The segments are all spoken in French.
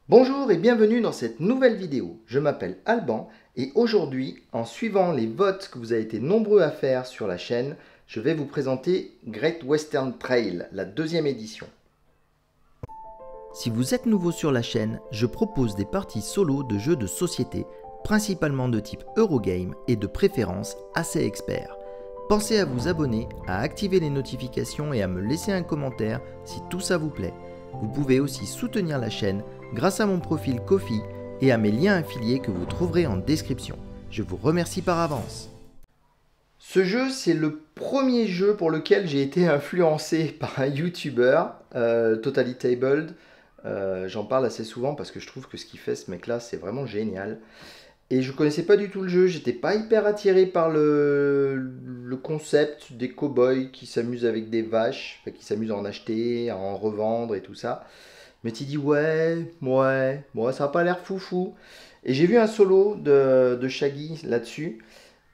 Bonjour et bienvenue dans cette nouvelle vidéo. Je m'appelle Alban et aujourd'hui, en suivant les votes que vous avez été nombreux à faire sur la chaîne, je vais vous présenter Great Western Trail, la deuxième édition. Si vous êtes nouveau sur la chaîne, je propose des parties solo de jeux de société, principalement de type Eurogame et de préférence assez expert. Pensez à vous abonner, à activer les notifications et à me laisser un commentaire si tout ça vous plaît. Vous pouvez aussi soutenir la chaîne grâce à mon profil Ko-fi et à mes liens affiliés que vous trouverez en description. Je vous remercie par avance. Ce jeu, c'est le premier jeu pour lequel j'ai été influencé par un YouTuber, Totally Tabled. J'en parle assez souvent parce que je trouve que ce qu'il fait, ce mec-là, c'est vraiment génial. Et je connaissais pas du tout le jeu, j'étais pas hyper attiré par le concept des cow-boys qui s'amusent avec des vaches, enfin, qui s'amusent à en acheter, à en revendre et tout ça. Mais tu dis ouais, ça a pas l'air foufou. Et j'ai vu un solo de Shaggy là-dessus.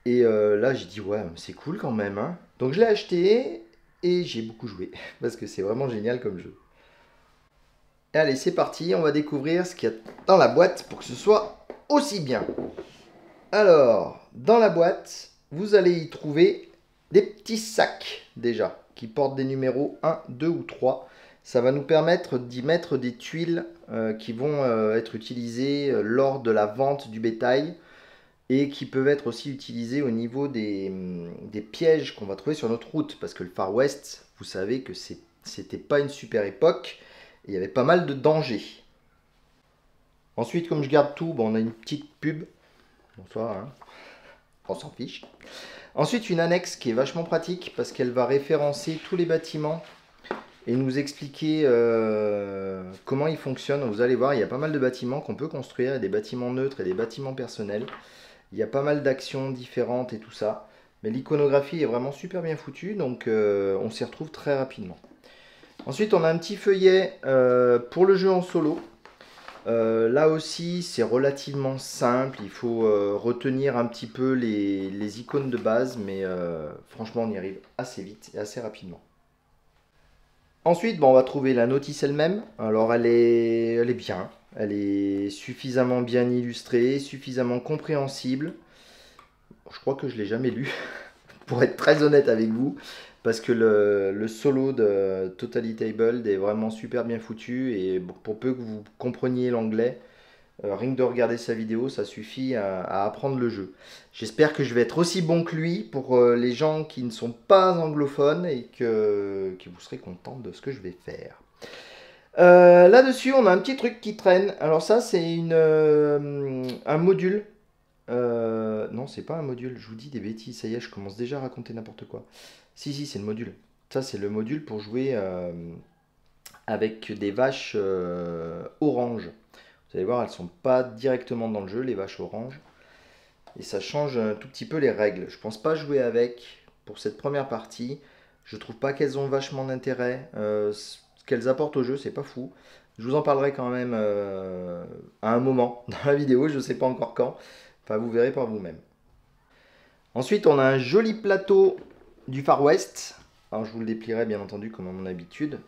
Et là j'ai dit ouais, c'est cool quand même, hein. Donc je l'ai acheté et j'ai beaucoup joué parce que c'est vraiment génial comme jeu. Et allez, c'est parti, on va découvrir ce qu'il y a dans la boîte pour que ce soit aussi bien. Alors, dans la boîte, vous allez y trouver des petits sacs déjà qui portent des numéros 1, 2 ou 3. Ça va nous permettre d'y mettre des tuiles qui vont être utilisées lors de la vente du bétail et qui peuvent être aussi utilisées au niveau des pièges qu'on va trouver sur notre route. Parce que le Far West, vous savez que c'était pas une super époque et il y avait pas mal de dangers. Ensuite, comme je garde tout, bon, on a une petite pub. Bonsoir, hein. On s'en fiche. Ensuite, une annexe qui est vachement pratique parce qu'elle va référencer tous les bâtiments et nous expliquer comment ils fonctionnent. Vous allez voir, il y a pas mal de bâtiments qu'on peut construire, des bâtiments neutres et des bâtiments personnels. Il y a pas mal d'actions différentes et tout ça. Mais l'iconographie est vraiment super bien foutue, donc on s'y retrouve très rapidement. Ensuite, on a un petit feuillet pour le jeu en solo. Là aussi, c'est relativement simple. Il faut retenir un petit peu les icônes de base, mais franchement, on y arrive assez vite et assez rapidement. Ensuite, bon, on va trouver la notice elle-même. Alors, elle est bien. Elle est suffisamment bien illustrée, suffisamment compréhensible. Je crois que je ne l'ai jamais lu, pour être très honnête avec vous. Parce que le solo de Totally Tabled est vraiment super bien foutu. Et pour peu que vous compreniez l'anglais, rien que de regarder sa vidéo, ça suffit à apprendre le jeu. J'espère que je vais être aussi bon que lui pour les gens qui ne sont pas anglophones et que vous serez contents de ce que je vais faire. Là-dessus, on a un petit truc qui traîne. Alors ça, c'est un module. Non, c'est pas un module. Je vous dis des bêtises. Ça y est, je commence déjà à raconter n'importe quoi. Si, c'est le module. Ça, c'est le module pour jouer avec des vaches orange. Vous allez voir, elles ne sont pas directement dans le jeu, les vaches orange. Et ça change un tout petit peu les règles. Je pense pas jouer avec pour cette première partie. Je trouve pas qu'elles ont vachement d'intérêt. Ce qu'elles apportent au jeu, c'est pas fou. Je vous en parlerai quand même à un moment dans la vidéo, je ne sais pas encore quand. Enfin, vous verrez par vous-même. Ensuite, on a un joli plateau du Far West. Alors, je vous le déplierai bien entendu comme à mon habitude.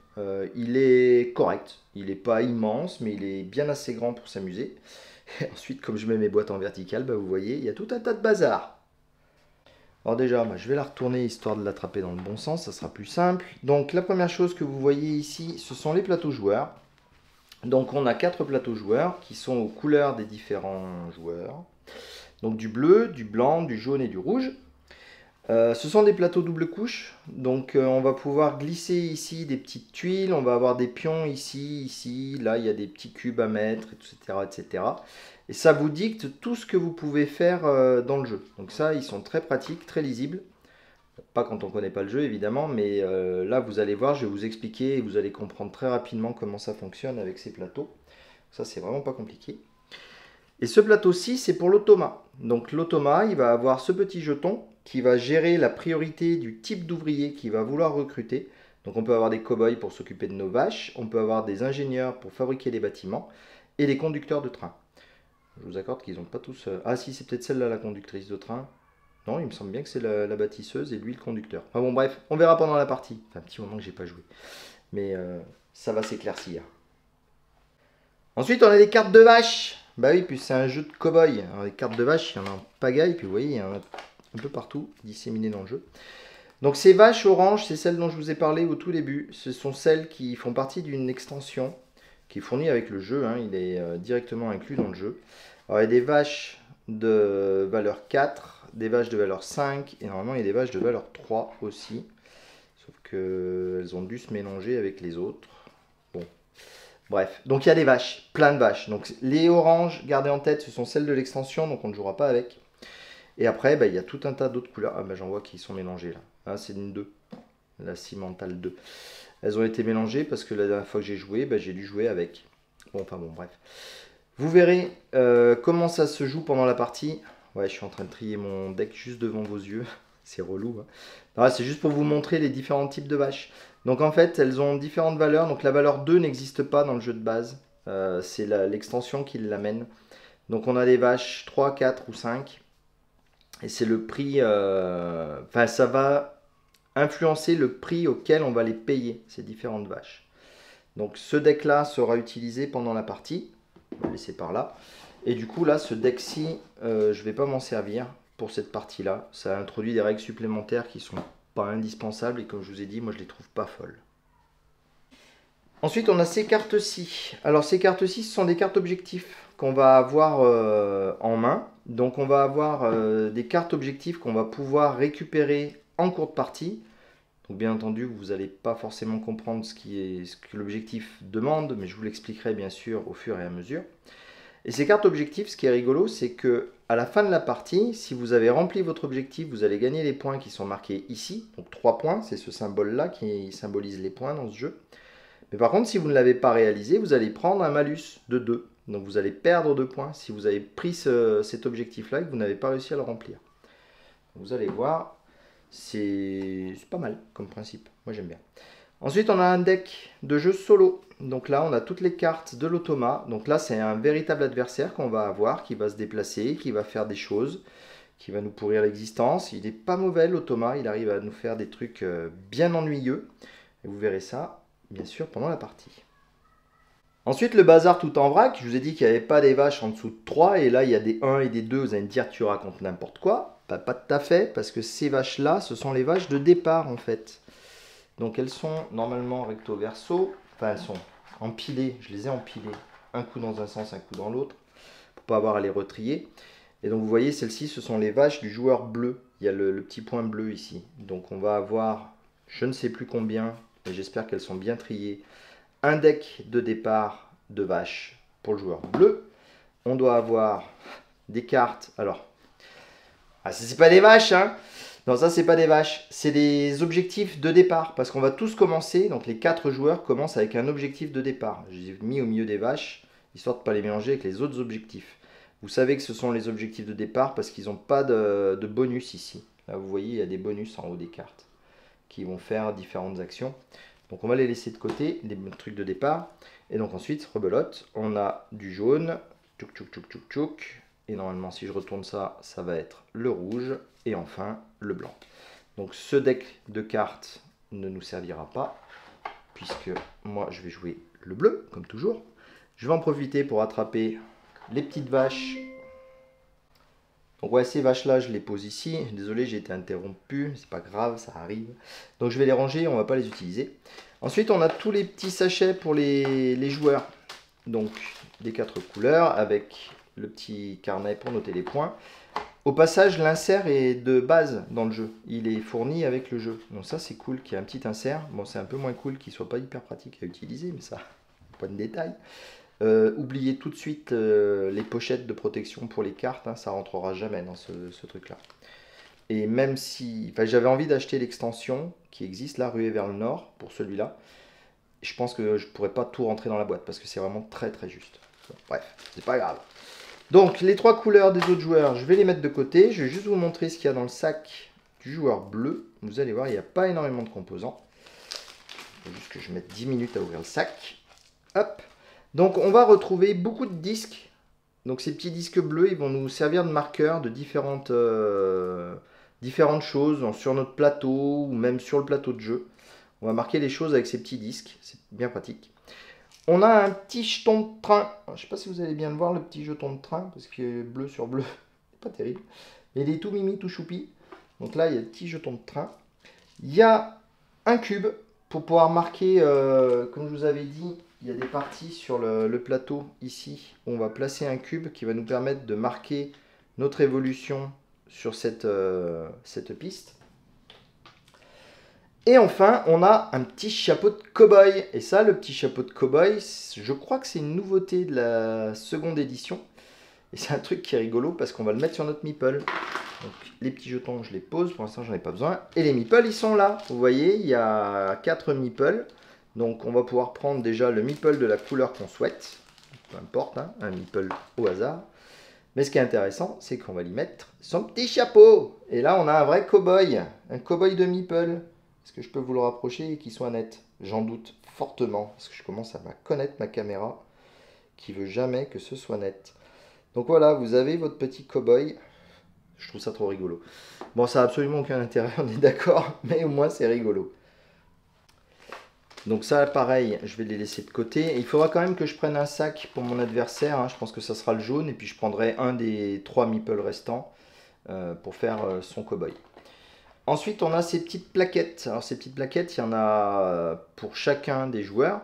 Il est correct. Il n'est pas immense, mais il est bien assez grand pour s'amuser. Ensuite, comme je mets mes boîtes en verticale, bah, vous voyez, il y a tout un tas de bazar. Alors déjà, je vais la retourner histoire de l'attraper dans le bon sens, ça sera plus simple. Donc la première chose que vous voyez ici, ce sont les plateaux joueurs. Donc on a 4 plateaux joueurs qui sont aux couleurs des différents joueurs. Donc du bleu, du blanc, du jaune et du rouge. Ce sont des plateaux double couche, donc on va pouvoir glisser ici des petites tuiles, on va avoir des pions ici, là il y a des petits cubes à mettre, etc. etc. Et ça vous dicte tout ce que vous pouvez faire dans le jeu. Donc ça, ils sont très pratiques, très lisibles. Pas quand on ne connaît pas le jeu évidemment, mais là vous allez voir, je vais vous expliquer et vous allez comprendre très rapidement comment ça fonctionne avec ces plateaux. Ça c'est vraiment pas compliqué. Et ce plateau-ci, c'est pour l'automa. Donc l'automa, il va avoir ce petit jeton qui va gérer la priorité du type d'ouvrier qu'il va vouloir recruter. Donc on peut avoir des cow-boys pour s'occuper de nos vaches, on peut avoir des ingénieurs pour fabriquer des bâtiments et des conducteurs de train. Je vous accorde qu'ils n'ont pas tous... Ah si, c'est peut-être celle-là la conductrice de train. Non, il me semble bien que c'est la bâtisseuse et lui le conducteur. Enfin bon, bref, on verra pendant la partie. C'est un petit moment que j'ai pas joué. Mais ça va s'éclaircir. Ensuite, on a des cartes de vache. Bah oui, puis c'est un jeu de cow-boy. Alors, les cartes de vache, il y en a en pagaille, puis vous voyez, il y en a un peu partout, disséminées dans le jeu. Donc ces vaches oranges, c'est celles dont je vous ai parlé au tout début. Ce sont celles qui font partie d'une extension qui est fournie avec le jeu. Hein. Il est directement inclus dans le jeu. Alors il y a des vaches de valeur 4, des vaches de valeur 5, et normalement il y a des vaches de valeur 3 aussi. Sauf qu'elles ont dû se mélanger avec les autres. Bon. Bref, donc il y a des vaches, plein de vaches. Donc les oranges, gardez en tête, ce sont celles de l'extension, donc on ne jouera pas avec. Et après, bah, il y a tout un tas d'autres couleurs. Ah, bah, j'en vois qui sont mélangées là. Ah, c'est une 2, la Cimental 2. Elles ont été mélangées parce que la dernière fois que j'ai joué, bah, j'ai dû jouer avec. Bon, enfin bon, bref. Vous verrez comment ça se joue pendant la partie. Ouais, je suis en train de trier mon deck juste devant vos yeux. C'est relou. Hein. C'est juste pour vous montrer les différents types de vaches. Donc en fait, elles ont différentes valeurs. Donc la valeur 2 n'existe pas dans le jeu de base. C'est l'extension qui l'amène. Donc on a des vaches 3, 4 ou 5. Et c'est le prix... Enfin, ça va influencer le prix auquel on va les payer, ces différentes vaches. Donc ce deck-là sera utilisé pendant la partie. On va le laisser par là. Et du coup, là, ce deck-ci, je ne vais pas m'en servir pour cette partie-là. Ça introduit des règles supplémentaires qui ne sont pas indispensables. Et comme je vous ai dit, moi, je ne les trouve pas folles. Ensuite, on a ces cartes-ci. Alors, ces cartes-ci, ce sont des cartes objectifs qu'on va avoir en main. Donc, on va avoir des cartes objectifs qu'on va pouvoir récupérer en cours de partie. Donc, bien entendu, vous n'allez pas forcément comprendre ce que l'objectif demande, mais je vous l'expliquerai bien sûr au fur et à mesure. Et ces cartes objectifs, ce qui est rigolo, c'est que à la fin de la partie, si vous avez rempli votre objectif, vous allez gagner les points qui sont marqués ici. Donc 3 points, c'est ce symbole-là qui symbolise les points dans ce jeu. Mais par contre, si vous ne l'avez pas réalisé, vous allez prendre un malus de 2. Donc vous allez perdre 2 points si vous avez pris cet objectif-là et que vous n'avez pas réussi à le remplir. Vous allez voir, c'est pas mal comme principe. Moi j'aime bien. Ensuite, on a un deck de jeu solo. Donc là, on a toutes les cartes de l'automa. Donc là, c'est un véritable adversaire qu'on va avoir, qui va se déplacer, qui va faire des choses, qui va nous pourrir l'existence. Il n'est pas mauvais, l'automa. Il arrive à nous faire des trucs bien ennuyeux. Et vous verrez ça, bien sûr, pendant la partie. Ensuite, le bazar tout en vrac. Je vous ai dit qu'il n'y avait pas des vaches en dessous de 3. Et là, il y a des 1 et des 2. Vous allez me dire, tu racontes n'importe quoi. Pas tout à fait, parce que ces vaches-là, ce sont les vaches de départ, en fait. Donc elles sont normalement recto verso, enfin elles sont empilées, je les ai empilées, un coup dans un sens, un coup dans l'autre, pour pas avoir à les retrier. Et donc vous voyez, celles-ci, ce sont les vaches du joueur bleu. Il y a le petit point bleu ici. Donc on va avoir, je ne sais plus combien, mais j'espère qu'elles sont bien triées, un deck de départ de vaches pour le joueur bleu. On doit avoir des cartes, alors, c'est pas des vaches, hein. Non, ça, c'est pas des vaches. C'est des objectifs de départ. Parce qu'on va tous commencer. Donc, les 4 joueurs commencent avec un objectif de départ. Je les ai mis au milieu des vaches, histoire de ne pas les mélanger avec les autres objectifs. Vous savez que ce sont les objectifs de départ parce qu'ils n'ont pas de bonus ici. Là, vous voyez, il y a des bonus en haut des cartes qui vont faire différentes actions. Donc, on va les laisser de côté, les trucs de départ. Et donc, ensuite, rebelote, on a du jaune. Tchouk, tchouk, tchouk, tchouk, tchouk. Et normalement, si je retourne ça, ça va être le rouge. Et enfin, le blanc. Donc ce deck de cartes ne nous servira pas, puisque moi, je vais jouer le bleu, comme toujours. Je vais en profiter pour attraper les petites vaches. Donc ouais, ces vaches-là, je les pose ici. Désolé, j'ai été interrompu. C'est pas grave, ça arrive. Donc je vais les ranger, on ne va pas les utiliser. Ensuite, on a tous les petits sachets pour les joueurs. Donc des 4 couleurs avec le petit carnet pour noter les points. Au passage, l'insert est de base dans le jeu. Il est fourni avec le jeu. Donc ça, c'est cool qu'il y ait un petit insert. Bon, c'est un peu moins cool qu'il ne soit pas hyper pratique à utiliser, mais ça, point de détail. Oubliez tout de suite les pochettes de protection pour les cartes. Hein, ça rentrera jamais dans ce truc-là. Et même si... Enfin, j'avais envie d'acheter l'extension qui existe là, Ruée vers le Nord, pour celui-là. Je pense que je ne pourrais pas tout rentrer dans la boîte, parce que c'est vraiment très très juste. Bon, bref, c'est pas grave. Donc, les 3 couleurs des autres joueurs, je vais les mettre de côté. Je vais juste vous montrer ce qu'il y a dans le sac du joueur bleu. Vous allez voir, il n'y a pas énormément de composants. Il faut juste que je mette 10 minutes à ouvrir le sac. Hop. Donc, on va retrouver beaucoup de disques. Donc, ces petits disques bleus, ils vont nous servir de marqueurs de différentes choses sur notre plateau ou même sur le plateau de jeu. On va marquer les choses avec ces petits disques. C'est bien pratique. On a un petit jeton de train. Alors, je ne sais pas si vous allez bien le voir, le petit jeton de train, parce que bleu sur bleu, c'est pas terrible. Mais il est tout mimi, tout choupi. Donc là, il y a le petit jeton de train. Il y a un cube pour pouvoir marquer, comme je vous avais dit, il y a des parties sur le plateau ici où on va placer un cube qui va nous permettre de marquer notre évolution sur cette piste. Et enfin, on a un petit chapeau de cow-boy. Et ça, le petit chapeau de cow-boy, je crois que c'est une nouveauté de la seconde édition. Et c'est un truc qui est rigolo parce qu'on va le mettre sur notre meeple. Donc les petits jetons, je les pose. Pour l'instant, j'en ai pas besoin. Et les meeples, ils sont là. Vous voyez, il y a 4 meeples. Donc on va pouvoir prendre déjà le meeple de la couleur qu'on souhaite. Peu importe, hein, un meeple au hasard. Mais ce qui est intéressant, c'est qu'on va lui mettre son petit chapeau. Et là, on a un vrai cow-boy. Un cow-boy de meeple. Est-ce que je peux vous le rapprocher et qu'il soit net? J'en doute fortement, parce que je commence à connaître ma caméra, qui veut jamais que ce soit net. Donc voilà, vous avez votre petit cow-boy. Je trouve ça trop rigolo. Bon, ça n'a absolument aucun intérêt, on est d'accord, mais au moins c'est rigolo. Donc ça, pareil, je vais les laisser de côté. Et il faudra quand même que je prenne un sac pour mon adversaire. Hein. Je pense que ça sera le jaune, et puis je prendrai un des 3 meeples restants pour faire son cow-boy. Ensuite, on a ces petites plaquettes. Alors, ces petites plaquettes, il y en a pour chacun des joueurs.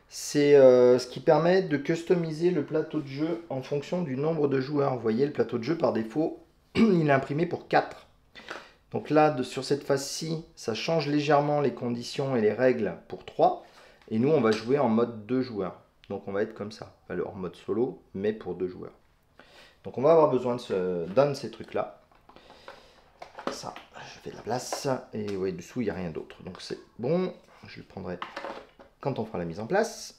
C'est ce qui permet de customiser le plateau de jeu en fonction du nombre de joueurs. Vous voyez, le plateau de jeu, par défaut, il est imprimé pour 4. Donc là, sur cette face-ci, ça change légèrement les conditions et les règles pour 3. Et nous, on va jouer en mode 2 joueurs. Donc, on va être comme ça. Alors, en mode solo, mais pour 2 joueurs. Donc, on va avoir besoin d'un de ces trucs-là. Ça, je fais de la place. Et oui, dessous, il n'y a rien d'autre. Donc c'est bon. Je le prendrai quand on fera la mise en place.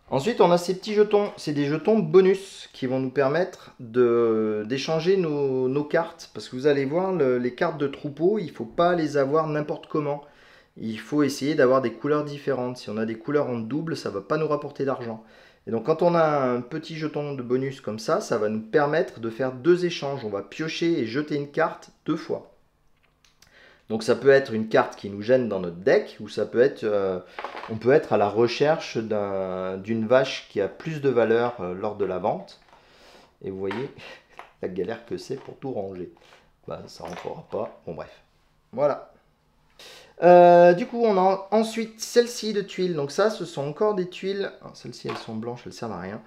Ensuite, on a ces petits jetons. C'est des jetons bonus qui vont nous permettre d'échanger nos cartes. Parce que vous allez voir, les cartes de troupeau, il ne faut pas les avoir n'importe comment. Il faut essayer d'avoir des couleurs différentes. Si on a des couleurs en double, ça ne va pas nous rapporter d'argent. Et donc quand on a un petit jeton de bonus comme ça va nous permettre de faire 2 échanges. On va piocher et jeter une carte 2 fois. Donc ça peut être une carte qui nous gêne dans notre deck, ou ça peut être, on peut être à la recherche d'une vache qui a plus de valeur lors de la vente. Et vous voyez la galère que c'est pour tout ranger. Bah, ça ne rentrera pas. Bon bref. Voilà. Du coup, on a ensuite celle-ci de tuiles. Donc ça, ce sont encore des tuiles. Celles-ci, elles sont blanches, elles ne servent à rien.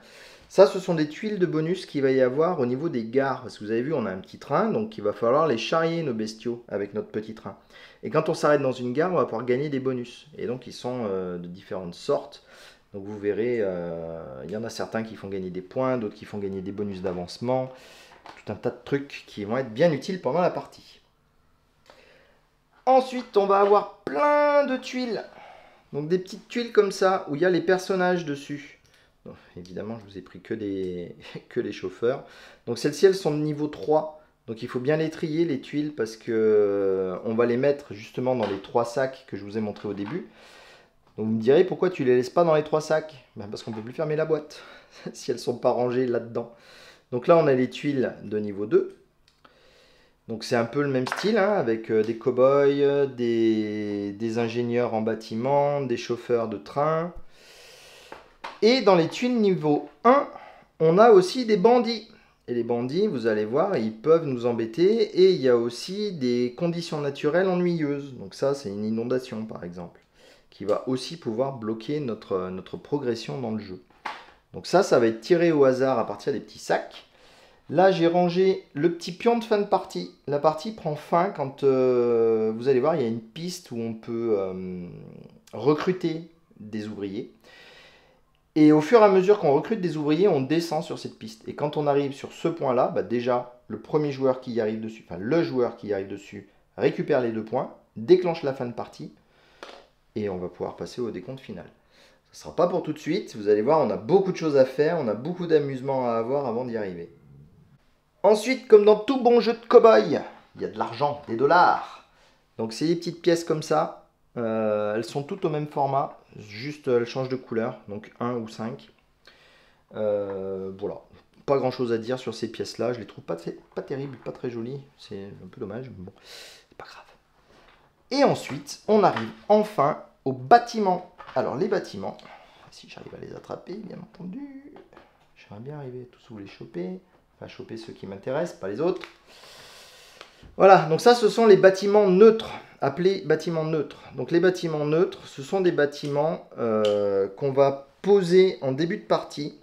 Ça, ce sont des tuiles de bonus qu'il va y avoir au niveau des gares. Parce que vous avez vu, on a un petit train, donc il va falloir les charrier, nos bestiaux, avec notre petit train. Et quand on s'arrête dans une gare, on va pouvoir gagner des bonus. Et donc, ils sont de différentes sortes. Donc vous verrez, il y en a certains qui font gagner des points, d'autres qui font gagner des bonus d'avancement. Tout un tas de trucs qui vont être bien utiles pendant la partie. Ensuite, on va avoir plein de tuiles. Donc des petites tuiles comme ça, où il y a les personnages dessus. Donc, évidemment, je vous ai pris que les chauffeurs. Donc celles-ci, elles sont de niveau 3. Donc il faut bien les trier, les tuiles, parce que on va les mettre justement dans les 3 sacs que je vous ai montré au début. Donc vous me direz, pourquoi tu les laisses pas dans les 3 sacs? Ben, parce qu'on ne peut plus fermer la boîte, si elles ne sont pas rangées là-dedans. Donc là, on a les tuiles de niveau 2. Donc c'est un peu le même style, hein, avec des cow-boys, des ingénieurs en bâtiment, des chauffeurs de train. Et dans les tuiles niveau 1, on a aussi des bandits. Et les bandits, vous allez voir, ils peuvent nous embêter. Et il y a aussi des conditions naturelles ennuyeuses. Donc ça, c'est une inondation par exemple, qui va aussi pouvoir bloquer notre progression dans le jeu. Donc ça va être tiré au hasard à partir des petits sacs. Là, j'ai rangé le petit pion de fin de partie. La partie prend fin quand, vous allez voir, il y a une piste où on peut recruter des ouvriers. Et au fur et à mesure qu'on recrute des ouvriers, on descend sur cette piste. Et quand on arrive sur ce point-là, bah déjà, le premier joueur qui y arrive dessus, enfin le joueur qui y arrive dessus, récupère les 2 points, déclenche la fin de partie, et on va pouvoir passer au décompte final. Ce ne sera pas pour tout de suite. Vous allez voir, on a beaucoup de choses à faire, on a beaucoup d'amusement à avoir avant d'y arriver. Ensuite, comme dans tout bon jeu de cow-boy, il y a de l'argent, des dollars. Donc c'est des petites pièces comme ça. Elles sont toutes au même format, juste elles changent de couleur, donc 1 ou 5. Voilà, pas grand chose à dire sur ces pièces-là. Je les trouve pas terribles, pas très jolies. C'est un peu dommage, mais bon, c'est pas grave. Et ensuite, on arrive enfin aux bâtiments. Alors les bâtiments, si j'arrive à les attraper, bien entendu. J'aimerais bien arriver à tous vous les choper. Enfin, choper ceux qui m'intéressent, pas les autres. Voilà, donc ça, ce sont les bâtiments neutres, appelés bâtiments neutres. Donc les bâtiments neutres, ce sont des bâtiments qu'on va poser en début de partie.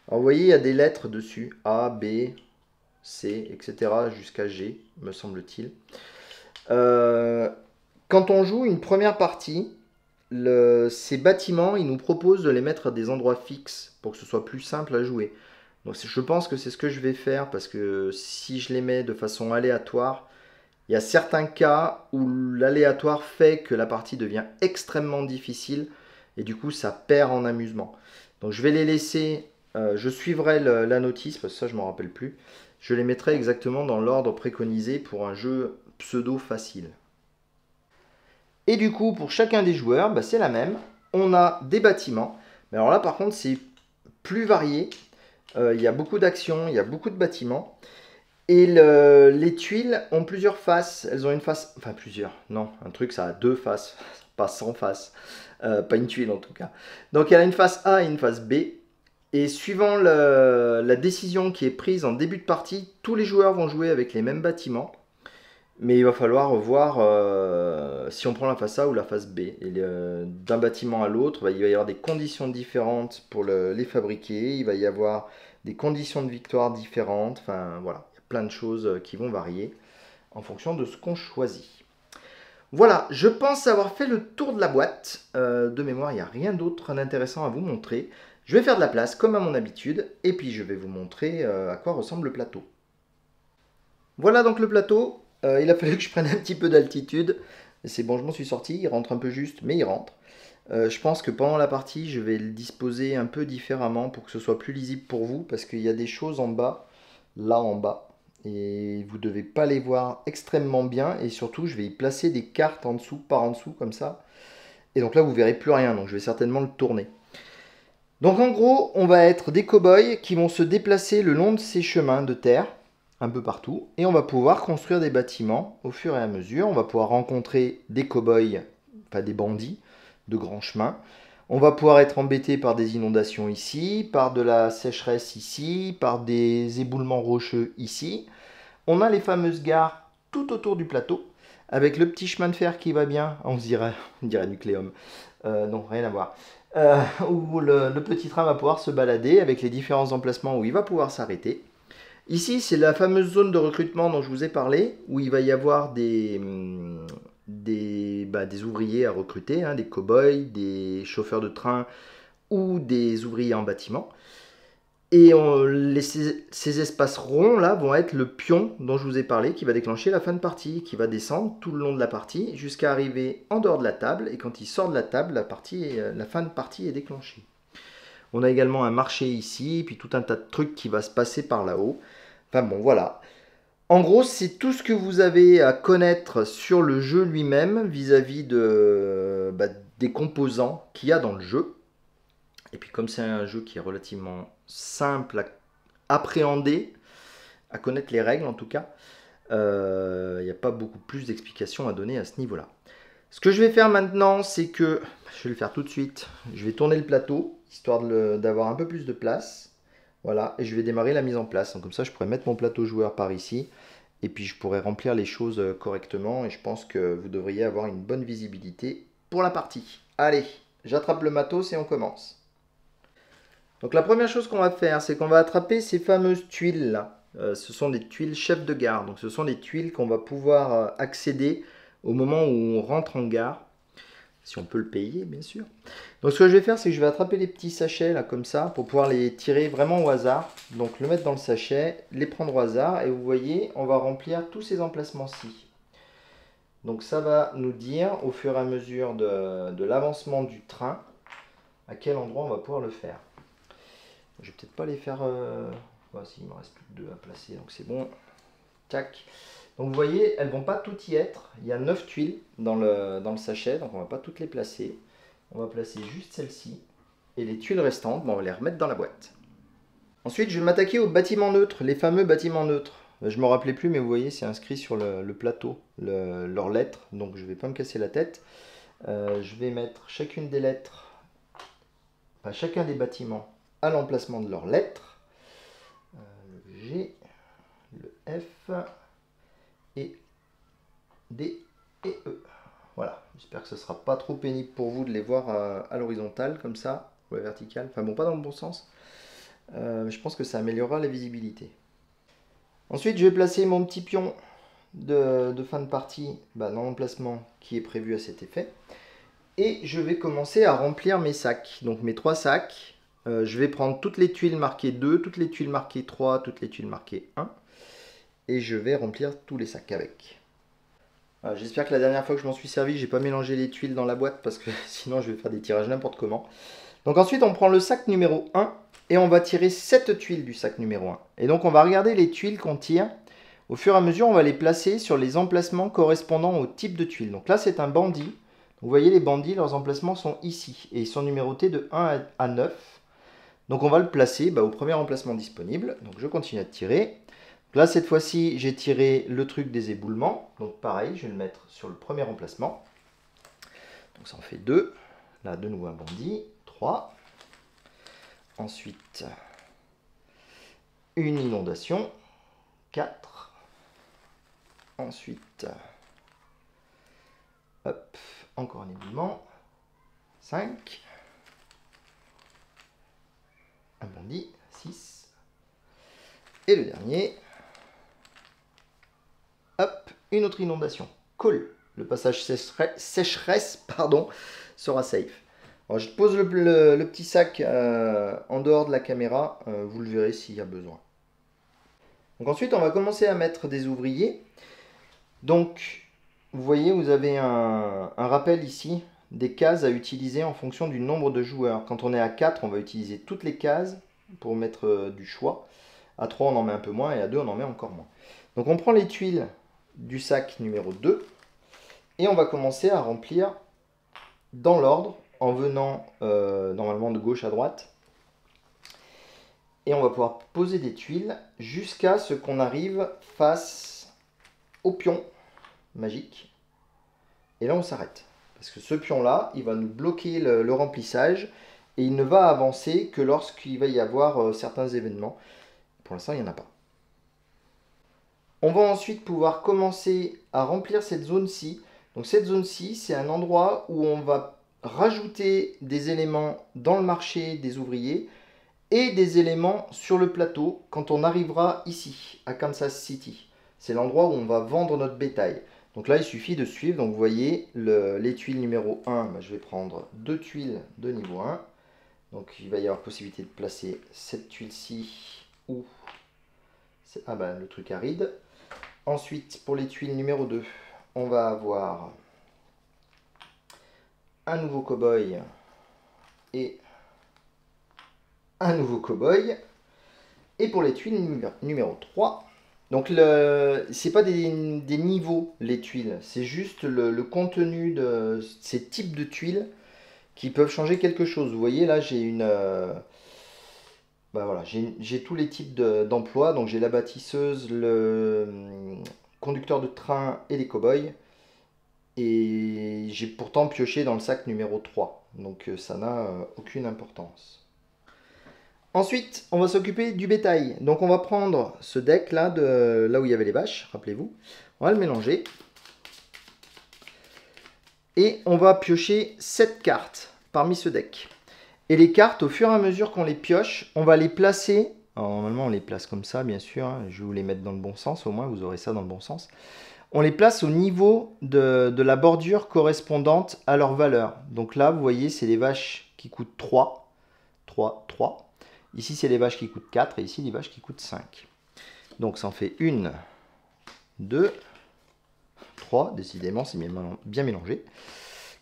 Alors vous voyez, il y a des lettres dessus, A, B, C, etc. jusqu'à G, me semble-t-il. Quand on joue une première partie, ces bâtiments, ils nous proposent de les mettre à des endroits fixes pour que ce soit plus simple à jouer. Donc je pense que c'est ce que je vais faire parce que si je les mets de façon aléatoire, il y a certains cas où l'aléatoire fait que la partie devient extrêmement difficile et du coup ça perd en amusement. Donc je vais les laisser, je suivrai la notice parce que ça je ne m'en rappelle plus. Je les mettrai exactement dans l'ordre préconisé pour un jeu pseudo facile. Et du coup pour chacun des joueurs, bah, c'est la même. On a des bâtiments. Mais alors là par contre c'est plus varié. Il y a beaucoup d'actions, il y a beaucoup de bâtiments. Et les tuiles ont plusieurs faces. Elles ont une face... Enfin, plusieurs. Non, un truc, ça a 2 faces. Pas 100 faces. Pas une tuile, en tout cas. Donc, elle a une face A et une face B. Et suivant la décision qui est prise en début de partie, tous les joueurs vont jouer avec les mêmes bâtiments. Mais il va falloir voir si on prend la face A ou la face B. Et d'un bâtiment à l'autre, il va y avoir des conditions différentes pour les fabriquer. Il va y avoir des conditions de victoire différentes. Enfin, voilà. Plein de choses qui vont varier en fonction de ce qu'on choisit. Voilà, je pense avoir fait le tour de la boîte. De mémoire, il n'y a rien d'autre d'intéressant à vous montrer. Je vais faire de la place comme à mon habitude et puis je vais vous montrer à quoi ressemble le plateau. Voilà donc le plateau. Il a fallu que je prenne un petit peu d'altitude. C'est bon, je m'en suis sorti. Il rentre un peu juste, mais il rentre. Je pense que pendant la partie, je vais le disposer un peu différemment pour que ce soit plus lisible pour vous parce qu'il y a des choses en bas, là en bas. Et vous ne devez pas les voir extrêmement bien. Et surtout, je vais y placer des cartes en dessous, par en dessous, comme ça. Et donc là, vous ne verrez plus rien. Donc je vais certainement le tourner. Donc en gros, on va être des cow-boys qui vont se déplacer le long de ces chemins de terre, un peu partout. Et on va pouvoir construire des bâtiments au fur et à mesure. On va pouvoir rencontrer des cow-boys, enfin des bandits, de grands chemins. On va pouvoir être embêté par des inondations ici, par de la sécheresse ici, par des éboulements rocheux ici. On a les fameuses gares tout autour du plateau, avec le petit chemin de fer qui va bien, on dirait Nucléum, non, rien à voir, où le petit train va pouvoir se balader avec les différents emplacements où il va pouvoir s'arrêter. Ici, c'est la fameuse zone de recrutement dont je vous ai parlé, où il va y avoir des ouvriers à recruter, hein, des cow-boys, des chauffeurs de train ou des ouvriers en bâtiment. Et ces espaces ronds là vont être le pion dont je vous ai parlé qui va déclencher la fin de partie, qui va descendre tout le long de la partie jusqu'à arriver en dehors de la table. Et quand il sort de la table, la fin de partie est déclenchée. On a également un marché ici, puis tout un tas de trucs qui va se passer par là-haut. Enfin bon, voilà. En gros, c'est tout ce que vous avez à connaître sur le jeu lui-même vis-à-vis des composants qu'il y a dans le jeu. Et puis comme c'est un jeu qui est relativement simple à appréhender, à connaître les règles en tout cas, il n'y a pas beaucoup plus d'explications à donner à ce niveau-là. Ce que je vais faire maintenant, c'est que, je vais le faire tout de suite, je vais tourner le plateau, histoire d'avoir un peu plus de place. Voilà, et je vais démarrer la mise en place. Donc, comme ça, je pourrais mettre mon plateau joueur par ici. Et puis, je pourrais remplir les choses correctement. Et je pense que vous devriez avoir une bonne visibilité pour la partie. Allez, j'attrape le matos et on commence. Donc, la première chose qu'on va faire, c'est qu'on va attraper ces fameuses tuiles là. Ce sont des tuiles chef de gare. Donc, ce sont des tuiles qu'on va pouvoir accéder au moment où on rentre en gare. Si on peut le payer, bien sûr. Donc ce que je vais faire, c'est que je vais attraper les petits sachets, là, comme ça, pour pouvoir les tirer vraiment au hasard. Donc le mettre dans le sachet, les prendre au hasard. Et vous voyez, on va remplir tous ces emplacements-ci. Donc ça va nous dire, au fur et à mesure de l'avancement du train, à quel endroit on va pouvoir le faire. Je vais peut-être pas les faire... Voici, il me reste plus que 2 à placer, donc c'est bon. Tac. Donc vous voyez, elles ne vont pas toutes y être. Il y a 9 tuiles dans le sachet, donc on ne va pas toutes les placer. On va placer juste celle-ci. Et les tuiles restantes, on va les remettre dans la boîte. Ensuite, je vais m'attaquer aux bâtiments neutres, les fameux bâtiments neutres. Je ne me rappelais plus, mais vous voyez, c'est inscrit sur le plateau, leurs lettres. Donc je ne vais pas me casser la tête. Je vais mettre chacune des lettres chacun des bâtiments à l'emplacement de leurs lettres. Le G, le F et D et E. Voilà, j'espère que ce ne sera pas trop pénible pour vous de les voir à l'horizontale comme ça, ou à la verticale. Enfin bon, pas dans le bon sens. Je pense que ça améliorera la visibilité. Ensuite, je vais placer mon petit pion de fin de partie dans l'emplacement qui est prévu à cet effet. Et je vais commencer à remplir mes sacs. Donc mes 3 sacs. Je vais prendre toutes les tuiles marquées 2, toutes les tuiles marquées 3, toutes les tuiles marquées 1. Et je vais remplir tous les sacs avec. J'espère que la dernière fois que je m'en suis servi, j'ai pas mélangé les tuiles dans la boîte parce que sinon je vais faire des tirages n'importe comment. Donc ensuite on prend le sac numéro 1 et on va tirer 7 tuiles du sac numéro 1. Et donc on va regarder les tuiles qu'on tire. Au fur et à mesure on va les placer sur les emplacements correspondant au type de tuiles. Donc là c'est un bandit. Vous voyez les bandits, leurs emplacements sont ici. Et ils sont numérotés de 1 à 9. Donc on va le placer au premier emplacement disponible. Donc je continue à tirer. Là, cette fois-ci, j'ai tiré le truc des éboulements. Donc pareil, je vais le mettre sur le premier emplacement. Donc ça en fait 2. Là, de nouveau un bandit. 3. Ensuite, une inondation. 4. Ensuite, hop, encore un éboulement. 5. Un bandit. 6. Et le dernier. Hop, une autre inondation. Cool. Le passage sécheresse sera safe. Alors, je pose le petit sac en dehors de la caméra. Vous le verrez s'il y a besoin. Donc ensuite, on va commencer à mettre des ouvriers. Donc, vous voyez, vous avez un rappel ici des cases à utiliser en fonction du nombre de joueurs. Quand on est à 4, on va utiliser toutes les cases pour mettre du choix. À 3, on en met un peu moins et à 2, on en met encore moins. Donc on prend les tuiles du sac numéro 2 et on va commencer à remplir dans l'ordre en venant normalement de gauche à droite. Et on va pouvoir poser des tuiles jusqu'à ce qu'on arrive face au pion magique. Et là on s'arrête. Parce que ce pion-là, il va nous bloquer le remplissage et il ne va avancer que lorsqu'il va y avoir certains événements. Pour l'instant, il n'y en a pas. On va ensuite pouvoir commencer à remplir cette zone-ci. Donc cette zone-ci, c'est un endroit où on va rajouter des éléments dans le marché des ouvriers et des éléments sur le plateau quand on arrivera ici, à Kansas City. C'est l'endroit où on va vendre notre bétail. Donc là, il suffit de suivre. Donc vous voyez, les tuiles numéro 1, je vais prendre 2 tuiles de niveau 1. Donc il va y avoir possibilité de placer cette tuile-ci ou le truc aride. Ensuite, pour les tuiles numéro 2, on va avoir un nouveau cow-boy et un nouveau cow-boy. Et pour les tuiles numéro 3, donc c'est pas des niveaux les tuiles, c'est juste le contenu de ces types de tuiles qui peuvent changer quelque chose. Vous voyez là, j'ai une... voilà, j'ai tous les types d'emplois. Donc j'ai la bâtisseuse, le conducteur de train et les cow-boys. Et j'ai pourtant pioché dans le sac numéro 3. Donc ça n'a aucune importance. Ensuite, on va s'occuper du bétail. Donc on va prendre ce deck là, là où il y avait les vaches, rappelez-vous. On va le mélanger. Et on va piocher 7 cartes parmi ce deck. Et les cartes, au fur et à mesure qu'on les pioche, on va les placer. Alors, normalement, on les place comme ça, bien sûr. Hein. Je vais vous les mettre dans le bon sens, au moins, vous aurez ça dans le bon sens. On les place au niveau de la bordure correspondante à leur valeur. Donc là, vous voyez, c'est les vaches qui coûtent 3. 3, 3. Ici, c'est les vaches qui coûtent 4. Et ici, les vaches qui coûtent 5. Donc, ça en fait 1, 2, 3. Décidément, c'est bien mélangé.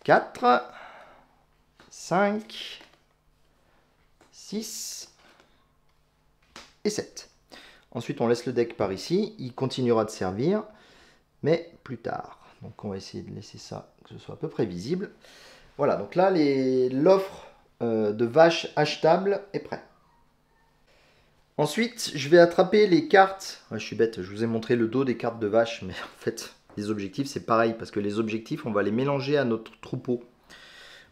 4, 5, 6 et 7. Ensuite, on laisse le deck par ici. Il continuera de servir, mais plus tard. Donc, on va essayer de laisser ça, que ce soit à peu près visible. Voilà, donc là, l'offre de vaches achetables est prête. Ensuite, je vais attraper les cartes. Ouais, je suis bête, je vous ai montré le dos des cartes de vaches, mais en fait, les objectifs, c'est pareil, parce que les objectifs, on va les mélanger à notre troupeau.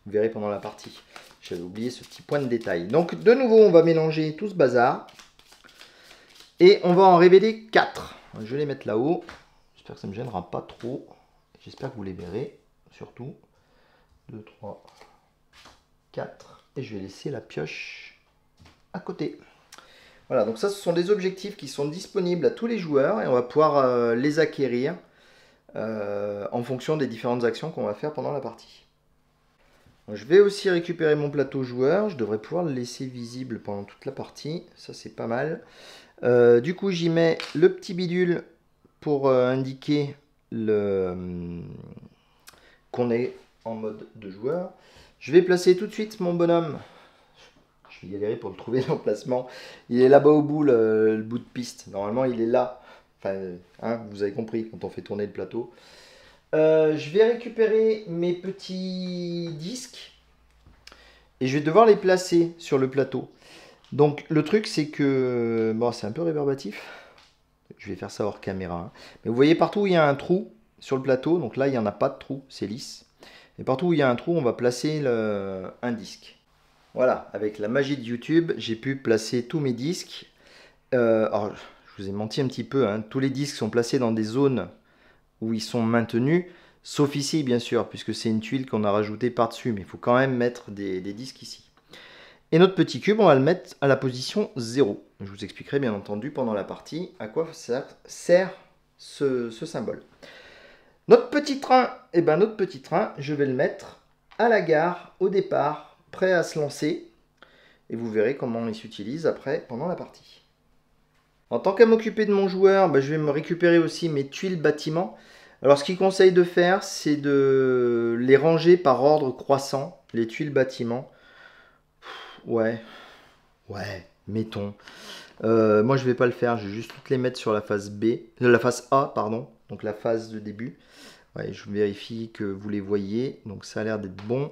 Vous verrez pendant la partie. J'avais oublié ce petit point de détail. Donc de nouveau, on va mélanger tout ce bazar. Et on va en révéler 4. Je vais les mettre là-haut. J'espère que ça ne me gênera pas trop. J'espère que vous les verrez. Surtout. 2, 3, 4. Et je vais laisser la pioche à côté. Voilà, donc ça, ce sont des objectifs qui sont disponibles à tous les joueurs. Et on va pouvoir les acquérir en fonction des différentes actions qu'on va faire pendant la partie. Je vais aussi récupérer mon plateau joueur. Je devrais pouvoir le laisser visible pendant toute la partie. Ça, c'est pas mal. Du coup, j'y mets le petit bidule pour indiquer qu'on est en mode de joueur. Je vais placer tout de suite mon bonhomme. Je vais galérer pour le trouver l'emplacement. Il est là-bas au bout, le bout de piste. Normalement, il est là. Enfin, hein, vous avez compris quand on fait tourner le plateau. Je vais récupérer mes petits disques et je vais devoir les placer sur le plateau. Donc le truc c'est que, bon c'est un peu réverbatif, je vais faire ça hors caméra, hein. Mais vous voyez partout où il y a un trou sur le plateau, donc là il n'y en a pas de trou, c'est lisse. Et partout où il y a un trou on va placer un disque. Voilà, avec la magie de YouTube, j'ai pu placer tous mes disques. Alors je vous ai menti un petit peu, hein. Tous les disques sont placés dans des zones où ils sont maintenus, sauf ici bien sûr, puisque c'est une tuile qu'on a rajoutée par-dessus, mais il faut quand même mettre des disques ici. Et notre petit cube, on va le mettre à la position 0. Je vous expliquerai bien entendu pendant la partie à quoi sert ce symbole. Notre petit train, je vais le mettre à la gare, au départ, prêt à se lancer. Et vous verrez comment il s'utilise après, pendant la partie. En tant qu'à m'occuper de mon joueur, je vais me récupérer aussi mes tuiles bâtiments. Alors ce qu'il conseille de faire, c'est de les ranger par ordre croissant, les tuiles bâtiments. Ouais, mettons. Moi je vais pas le faire, je vais juste toutes les mettre sur la face la face A, pardon, donc la phase de début. Ouais, je vérifie que vous les voyez, donc ça a l'air d'être bon.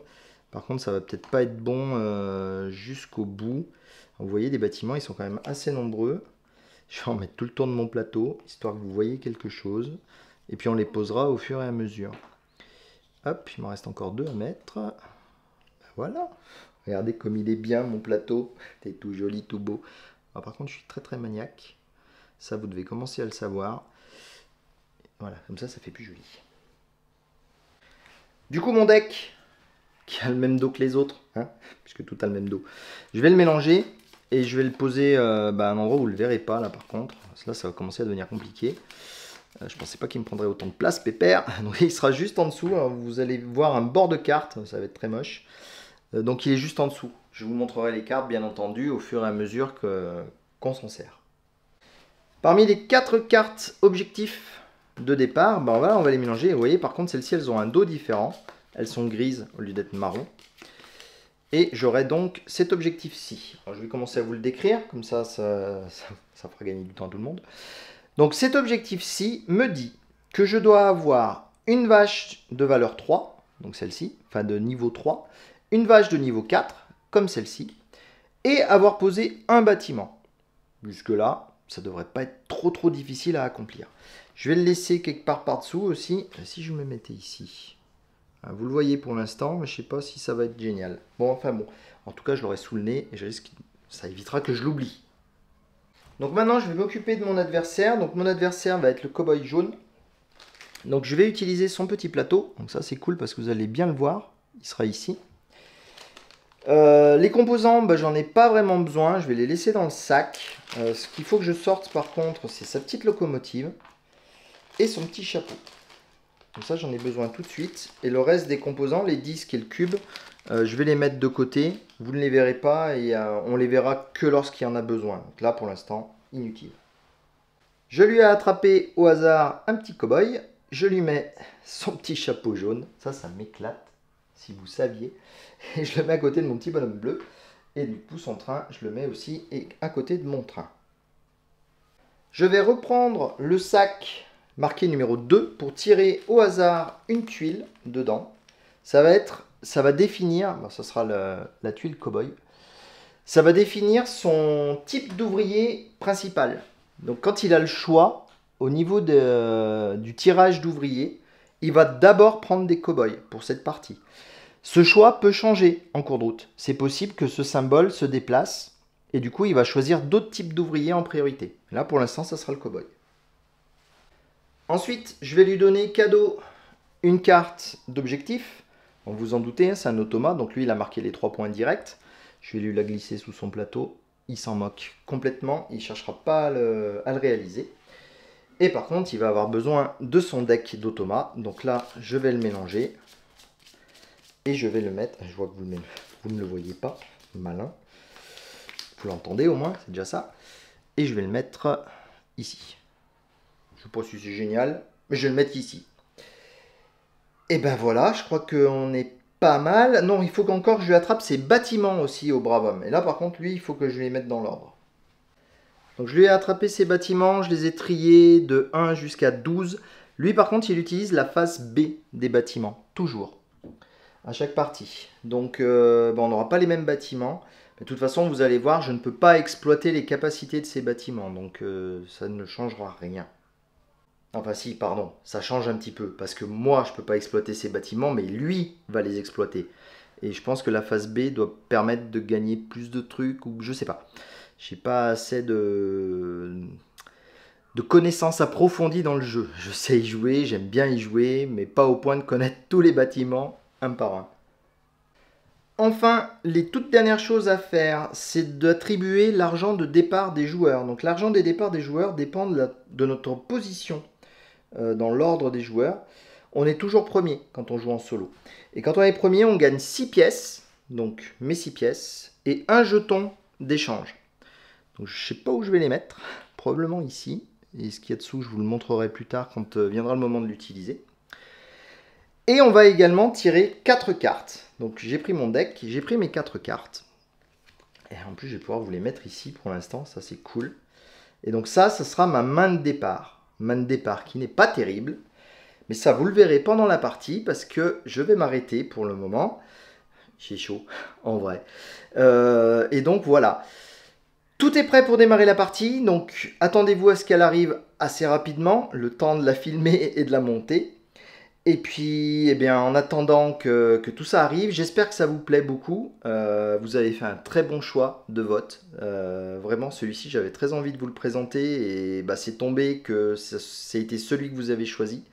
Par contre ça va peut-être pas être bon jusqu'au bout. Vous voyez, des bâtiments, ils sont quand même assez nombreux. Je vais en mettre tout le tour de mon plateau, histoire que vous voyez quelque chose. Et puis on les posera au fur et à mesure. Hop, il m'en reste encore 2 à mettre. Voilà. Regardez comme il est bien mon plateau. C'est tout joli, tout beau. Alors, par contre, je suis très maniaque. Ça, vous devez commencer à le savoir. Voilà, comme ça fait plus joli. Du coup, mon deck, qui a le même dos que les autres, hein, puisque tout a le même dos, je vais le mélanger et je vais le poser à un endroit où vous ne le verrez pas, là, par contre. Là, ça va commencer à devenir compliqué. Je pensais pas qu'il me prendrait autant de place, pépère. Donc, il sera juste en dessous. Alors, vous allez voir un bord de carte. Ça va être très moche. Donc il est juste en dessous. Je vous montrerai les cartes bien entendu au fur et à mesure qu'on s'en sert. Parmi les 4 cartes objectifs de départ, on va les mélanger. Et vous voyez par contre celles-ci elles ont un dos différent. Elles sont grises au lieu d'être marron. Et j'aurai donc cet objectif-ci. Je vais commencer à vous le décrire, comme ça fera gagner du temps à tout le monde. Donc cet objectif-ci me dit que je dois avoir une vache de valeur 3, donc celle-ci, enfin de niveau 3, une vache de niveau 4, comme celle-ci, et avoir posé un bâtiment. Jusque-là, ça devrait pas être trop difficile à accomplir. Je vais le laisser quelque part par-dessous aussi. Si je me mettais ici, vous le voyez pour l'instant, mais je sais pas si ça va être génial. Bon, enfin bon, en tout cas, je l'aurai sous le nez et ça évitera que je l'oublie. Donc maintenant, je vais m'occuper de mon adversaire. Donc mon adversaire va être le cow-boy jaune. Donc je vais utiliser son petit plateau. Donc ça, c'est cool parce que vous allez bien le voir. Il sera ici. Les composants, j'en ai pas vraiment besoin, je vais les laisser dans le sac. Ce qu'il faut que je sorte par contre, c'est sa petite locomotive et son petit chapeau. Comme ça, j'en ai besoin tout de suite. Et le reste des composants, les disques et le cube, je vais les mettre de côté. Vous ne les verrez pas et on les verra que lorsqu'il y en a besoin. Donc là, pour l'instant, inutile. Je lui ai attrapé au hasard un petit cow-boy. Je lui mets son petit chapeau jaune. Ça m'éclate, si vous saviez. Et je le mets à côté de mon petit bonhomme bleu. Et du coup, son train, je le mets aussi à côté de mon train. Je vais reprendre le sac marqué numéro 2 pour tirer au hasard une tuile dedans. Ça va définir, ça sera la tuile cow-boy. Ça va définir son type d'ouvrier principal. Donc quand il a le choix, au niveau du tirage d'ouvrier, il va d'abord prendre des cow-boys pour cette partie. Ce choix peut changer en cours de route. C'est possible que ce symbole se déplace et du coup il va choisir d'autres types d'ouvriers en priorité. Là pour l'instant ça sera le cow-boy. Ensuite je vais lui donner cadeau une carte d'objectif. On vous en doutez, hein, c'est un automa, donc lui il a marqué les 3 points directs. Je vais lui la glisser sous son plateau. Il s'en moque complètement, il ne cherchera pas à le réaliser. Et par contre il va avoir besoin de son deck d'automa. Donc là je vais le mélanger. Et je vais le mettre, je vois que vous ne le voyez pas, malin. Vous l'entendez au moins, c'est déjà ça. Et je vais le mettre ici. Je ne sais pas si c'est génial, mais je vais le mettre ici. Et ben voilà, je crois qu'on est pas mal. Non, il faut qu'encore je lui attrape ses bâtiments aussi au brave homme. Et là par contre, lui, il faut que je les mette dans l'ordre. Donc je lui ai attrapé ses bâtiments, je les ai triés de 1 jusqu'à 12. Lui par contre, il utilise la face B des bâtiments, toujours. À chaque partie. Donc on n'aura pas les mêmes bâtiments. Mais de toute façon, vous allez voir, je ne peux pas exploiter les capacités de ces bâtiments. Donc ça ne changera rien. Enfin si, pardon, ça change un petit peu. Parce que moi, je ne peux pas exploiter ces bâtiments, mais lui va les exploiter. Et je pense que la phase B doit permettre de gagner plus de trucs, ou je sais pas. J'ai pas assez de connaissances approfondies dans le jeu. Je sais y jouer, j'aime bien y jouer, mais pas au point de connaître tous les bâtiments un par un. Enfin, les toutes dernières choses à faire, c'est d'attribuer l'argent de départ des joueurs. Donc l'argent des départs des joueurs dépend de notre position dans l'ordre des joueurs. On est toujours premier quand on joue en solo. Et quand on est premier, on gagne 6 pièces, donc mes 6 pièces, et un jeton d'échange. Donc je ne sais pas où je vais les mettre, probablement ici. Et ce qu'il y a dessous, je vous le montrerai plus tard quand viendra le moment de l'utiliser. Et on va également tirer 4 cartes. Donc j'ai pris mon deck, j'ai pris mes 4 cartes. Et en plus je vais pouvoir vous les mettre ici pour l'instant, ça c'est cool. Et donc ça sera ma main de départ. Main de départ qui n'est pas terrible. Mais ça vous le verrez pendant la partie parce que je vais m'arrêter pour le moment. J'ai chaud, en vrai. Et donc voilà. Tout est prêt pour démarrer la partie. Donc attendez-vous à ce qu'elle arrive assez rapidement. Le temps de la filmer et de la monter. Et puis, eh bien, en attendant que tout ça arrive, j'espère que ça vous plaît beaucoup. Vous avez fait un très bon choix de vote. Vraiment, celui-ci, j'avais très envie de vous le présenter. Et bah, c'est tombé que ça a été celui que vous avez choisi.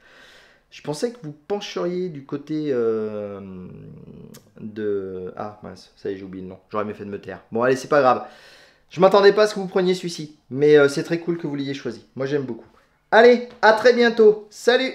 Je pensais que vous pencheriez du côté de... Ah mince, ça y est, j'ai oublié le nom. J'aurais mieux fait de me taire. Bon, allez, c'est pas grave. Je m'attendais pas à ce que vous preniez celui-ci. Mais c'est très cool que vous l'ayez choisi. Moi, j'aime beaucoup. Allez, à très bientôt. Salut!